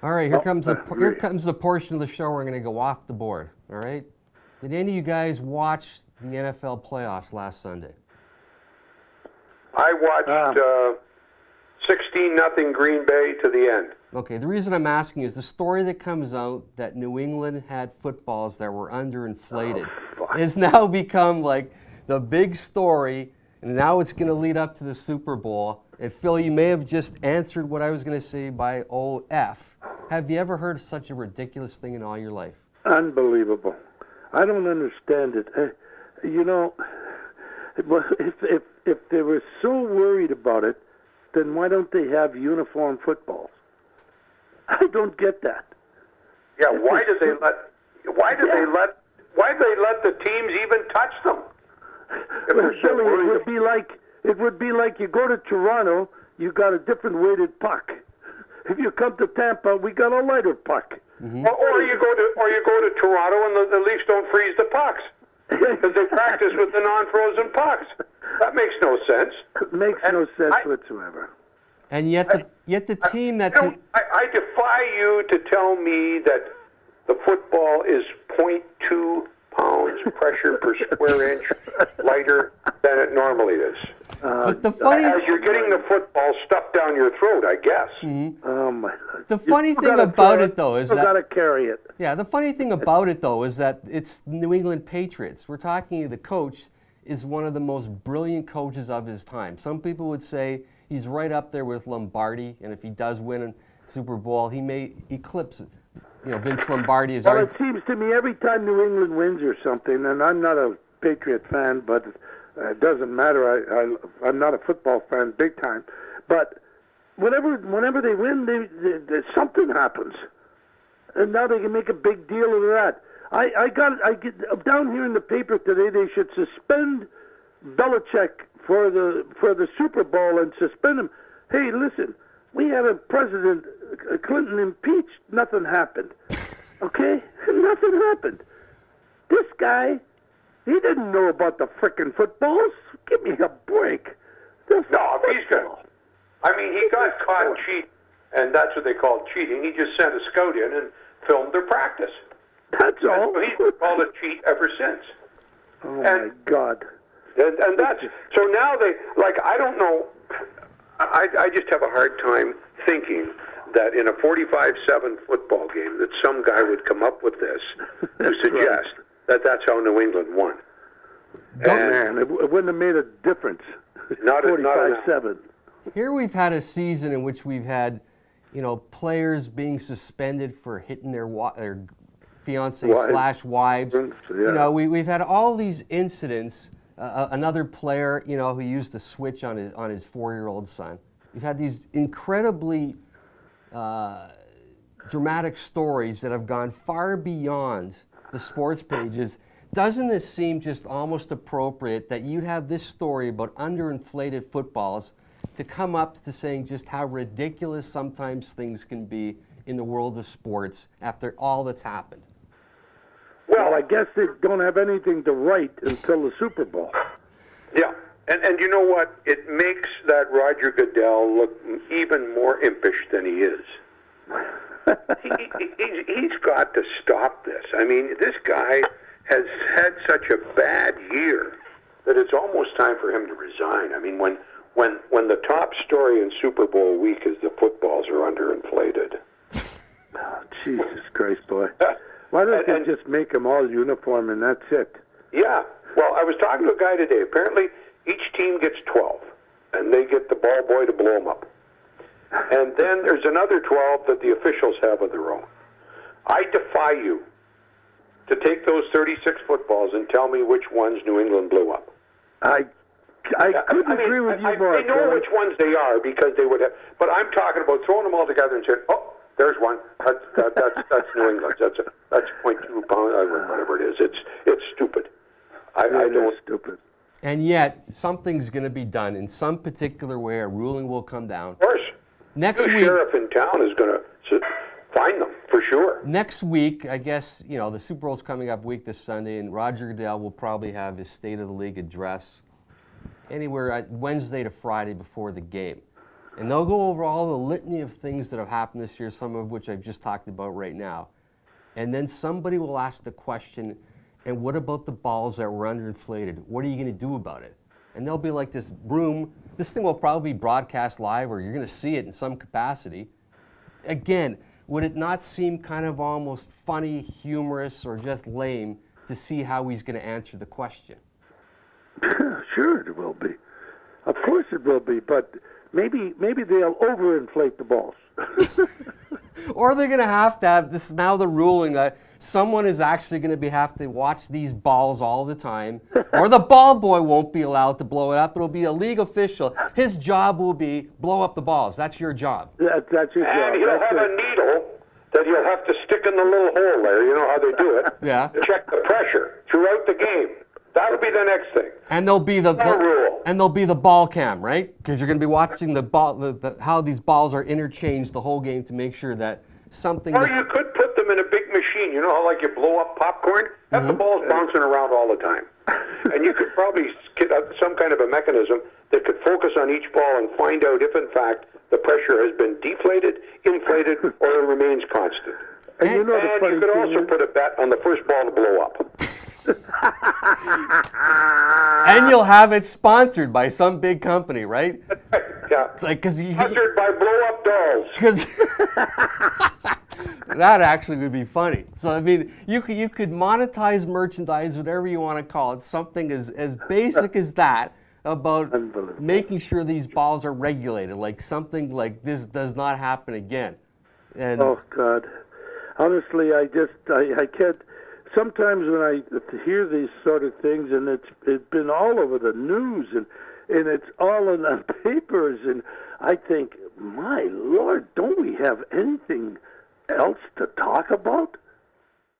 All right, here comes the portion of the show where we're going to go off the board. All right. Did any of you guys watch the NFL playoffs last Sunday? I watched 16-0 Green Bay to the end. Okay, the reason I'm asking is the story that comes out that New England had footballs that were underinflated has now become like the big story, and now it's going to lead up to the Super Bowl. And Phil, you may have just answered what I was going to say by OF. Have you ever heard such a ridiculous thing in all your life? Unbelievable. I don't understand it. You know, if they were so worried about it, then why don't they have uniform footballs? I don't get that. Yeah, why do they let the teams even touch them? It would be like you go to Toronto, you got a different weighted puck. If you come to Tampa, we got a lighter puck. Mm-hmm. Or you go to Toronto and the Leafs don't freeze the pucks because they practice with the non-frozen pucks. That makes no sense. It makes no sense whatsoever. And yet the team that's... I defy you to tell me that the football is 0.2 pounds pressure per square inch lighter than it normally is. But the funny... As you're getting the football stuffed down your throat, I guess. Mm-hmm. Oh my! The funny thing about it, though, is that... You got to carry it. Yeah, the funny thing about it, though, is that it's New England Patriots. We're talking the coach is one of the most brilliant coaches of his time. Some people would say he's right up there with Lombardi, and if he does win a Super Bowl, he may eclipse, Vince Lombardi. Well, it seems to me every time New England wins or something, and I'm not a Patriot fan, but it doesn't matter. I'm not a football fan big time, but whenever they win, something happens, and now they can make a big deal of that. I get down here in the paper today. They should suspend Belichick for the Super Bowl and suspend him. Hey, listen, we had a president, Clinton, impeached. Nothing happened. Okay, nothing happened. This guy, he didn't know about the frickin' footballs. Give me a break. No, he's good. I mean, he got caught cheating, and that's what they call cheating. He just sent a scout in and filmed their practice. That's all. He's called a cheat ever since. Oh, my God. And that's, so now I don't know, I just have a hard time thinking that in a 45-7 football game that some guy would come up with this to suggest that that's how New England won. Man, it wouldn't have made a difference. Not 45-7. Here we've had a season in which we've had, players being suspended for hitting their fiancé/wives. Yeah. We've had all these incidents. Another player, who used a switch on his 4-year-old son. We've had these incredibly dramatic stories that have gone far beyond the sports pages. Doesn't this seem just almost appropriate that you'd have this story about underinflated footballs to come up to saying just how ridiculous sometimes things can be in the world of sports after all that's happened? Well, I guess they don't have anything to write until the Super Bowl. Yeah, and you know what? It makes that Roger Goodell look even more impish than he is. He's got to stop this. I mean, this guy has had such a bad year that it's almost time for him to resign. I mean, when the top story in Super Bowl week is the footballs are underinflated. Oh, Jesus Christ, boy. Why don't they just make them all uniform and that's it? Yeah. Well, I was talking to a guy today. Apparently, each team gets 12, and they get the ball boy to blow them up. And then there's another 12 that the officials have of their own. I defy you to take those 36 footballs and tell me which ones New England blew up. I couldn't agree with you more. I know which ones they are because they would have, but I'm talking about throwing them all together and saying, oh, there's one. That's New England. That's 0.2 pounds, whatever it is. It's stupid. I don't. Stupid. And yet, something's going to be done in some particular way. A ruling will come down. Of course. Next the week, sheriff in town is going to find them for sure. Next week, I guess the Super Bowl's coming up week this Sunday, and Roger Goodell will probably have his State of the League address anywhere Wednesday to Friday before the game. And they'll go over all the litany of things that have happened this year, some of which I've just talked about right now. And then somebody will ask the question, and what about the balls that were underinflated? What are you going to do about it? And there'll be like this room. This thing will probably be broadcast live, or you're going to see it in some capacity. Again, would it not seem kind of almost funny, humorous, or just lame to see how he's going to answer the question? Sure it will be. Of course it will be, but maybe they'll overinflate the balls. Or they're going to have, this is now the ruling, that someone is actually going to have to watch these balls all the time, or the ball boy won't be allowed to blow it up. It'll be a league official. His job will be blow up the balls. That's your job. That's your job. And he'll have a needle that he'll have to stick in the little hole there. You know how they do it. Yeah. To check the pressure throughout the game. That'll be the next thing. And there'll be the rule. And there'll be the ball cam, right? Because you're going to be watching the ball, how these balls are interchanged the whole game to make sure that something. Or you could put them in a big machine. You know how like you blow up popcorn? Have the balls bouncing around all the time. And you could probably get some kind of a mechanism that could focus on each ball and find out if in fact the pressure has been deflated, inflated, or it remains constant. And you could also put a bet on the first ball to blow up. And you'll have it sponsored by some big company, right? Yeah. Like, sponsored by blow-up dolls. Because that actually would be funny. So I mean, you could monetize merchandise, whatever you want to call it, something as basic as that, about making sure these balls are regulated, like something like this does not happen again. And oh God, honestly, I can't. Sometimes when I hear these sort of things, and it's been all over the news, and it's all in the papers, and I think, my Lord, don't we have anything else to talk about?